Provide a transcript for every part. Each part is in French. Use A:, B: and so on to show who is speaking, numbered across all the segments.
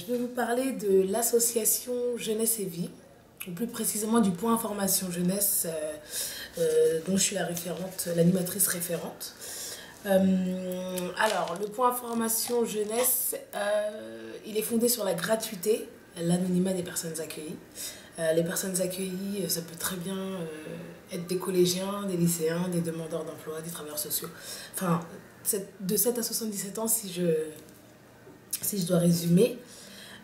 A: Je vais vous parler de l'association Jeunesse et Vie, ou plus précisément du point information jeunesse dont je suis la référente, l'animatrice référente. Alors, le point information jeunesse, il est fondé sur la gratuité, l'anonymat des personnes accueillies. Les personnes accueillies, ça peut très bien être des collégiens, des lycéens, des demandeurs d'emploi, des travailleurs sociaux. Enfin, de 7 à 77 ans, si je dois résumer.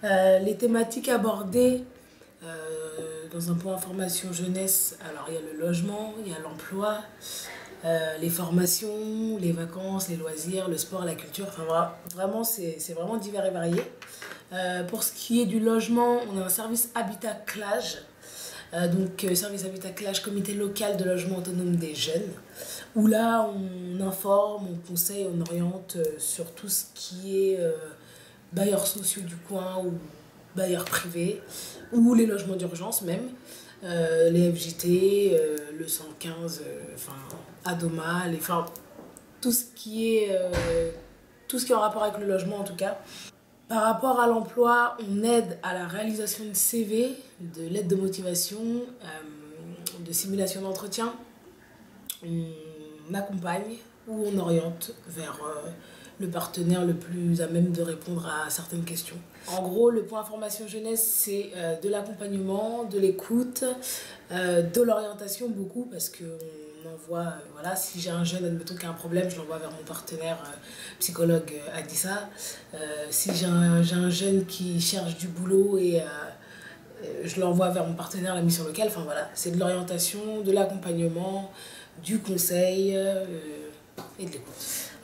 A: Les thématiques abordées dans un point information jeunesse, alors il y a le logement, il y a l'emploi, les formations, les vacances, les loisirs, le sport, la culture, enfin vraiment c'est vraiment divers et varié. Pour ce qui est du logement, on a un service Habitat Clage, service Habitat Clage, comité local de logement autonome des jeunes, où là on informe, on conseille, on oriente sur tout ce qui est bailleurs sociaux du coin ou bailleurs privés, ou les logements d'urgence même, les FJT, le 115, Adoma, tout ce qui est en rapport avec le logement en tout cas. Par rapport à l'emploi, on aide à la réalisation de CV, de lettres de motivation, de simulation d'entretien. On accompagne ou on oriente vers le partenaire le plus à même de répondre à certaines questions. En gros, le point information jeunesse, c'est de l'accompagnement, de l'écoute, de l'orientation beaucoup, parce qu'on envoie, voilà, si j'ai un jeune, admettons qu'il a un problème, je l'envoie vers mon partenaire psychologue Adissa. Si j'ai un jeune qui cherche du boulot et je l'envoie vers mon partenaire la mission locale. Enfin voilà, c'est de l'orientation, de l'accompagnement, du conseil et de l'écoute.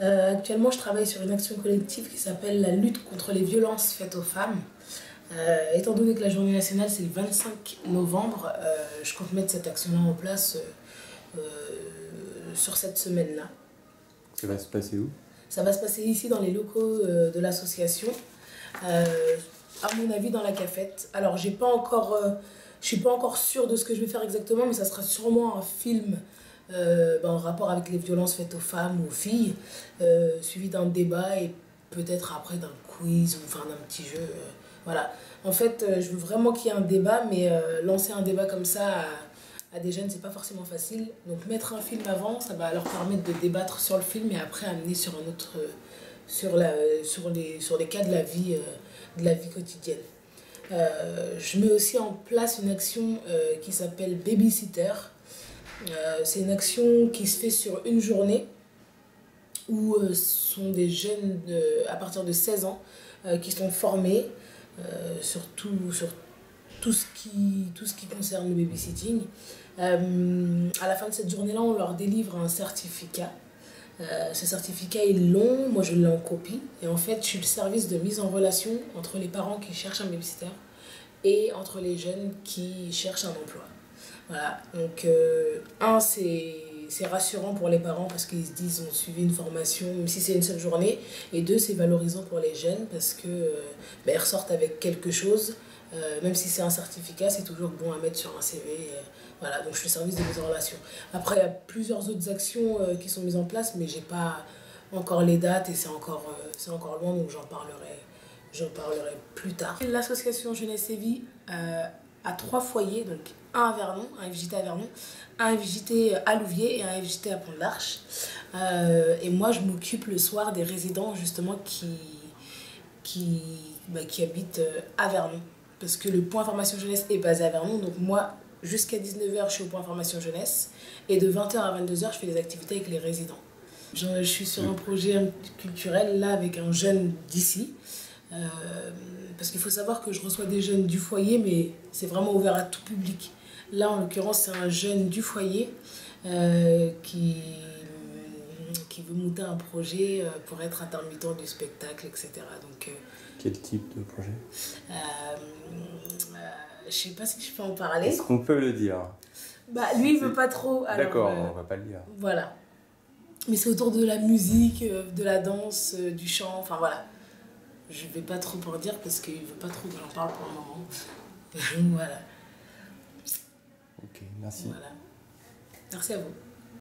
A: Actuellement, je travaille sur une action collective qui s'appelle la lutte contre les violences faites aux femmes. Étant donné que la journée nationale c'est le 25 novembre, je compte mettre cette action-là en place sur cette semaine-là.
B: Ça va se passer où?
A: Ça va se passer ici dans les locaux de l'association, à mon avis dans la cafette. Alors je suis pas encore sûre de ce que je vais faire exactement, mais ça sera sûrement un film en rapport avec les violences faites aux femmes ou aux filles, suivi d'un débat et peut-être après d'un quiz ou d'un petit jeu. Voilà. En fait, je veux vraiment qu'il y ait un débat, mais lancer un débat comme ça à des jeunes, c'est pas forcément facile. Donc mettre un film avant, ça va leur permettre de débattre sur le film et après amener sur un autre, sur les cas de la vie quotidienne. Je mets aussi en place une action qui s'appelle Babysitter. C'est une action qui se fait sur une journée où ce sont des jeunes à partir de 16 ans qui sont formés sur tout ce qui concerne le babysitting. À la fin de cette journée-là, on leur délivre un certificat. Ce certificat est long, moi je l'ai en copie. Et en fait, je suis le service de mise en relation entre les parents qui cherchent un babysitter et entre les jeunes qui cherchent un emploi. Voilà, donc c'est rassurant pour les parents parce qu'ils se disent ont suivi une formation, même si c'est une seule journée. Et deux, c'est valorisant pour les jeunes parce que ils ressortent avec quelque chose. Même si c'est un certificat, c'est toujours bon à mettre sur un CV. Voilà, donc je suis le service de mise en relation. Après, il y a plusieurs autres actions qui sont mises en place, mais j'ai pas encore les dates et c'est encore loin, donc j'en parlerai plus tard. L'association Jeunesse et Vie a 3 foyers, donc un à Vernon, un FJT à Vernon, un FJT à Louviers et un FJT à Pont de l'Arche. Et moi, je m'occupe le soir des résidents justement qui habitent à Vernon. Parce que le point formation jeunesse est basé à Vernon, donc moi, jusqu'à 19h, je suis au point formation jeunesse, et de 20h à 22h, je fais des activités avec les résidents. Je suis sur un projet culturel, là, avec un jeune d'ici, parce qu'il faut savoir que je reçois des jeunes du foyer, mais c'est vraiment ouvert à tout public. Là, en l'occurrence, c'est un jeune du foyer qui veut monter un projet pour être intermittent du spectacle, etc. Donc,
B: quel type de projet?
A: Je sais pas si je peux en parler.
B: Est-ce qu'on peut le dire?
A: Lui, il veut pas trop.
B: D'accord, on va pas le dire.
A: Voilà. Mais c'est autour de la musique, de la danse, du chant, enfin voilà. Je vais pas trop en dire parce qu'il veut pas trop que j'en parle pour le moment. Voilà.
B: Ok, merci.
A: Voilà. Merci à vous.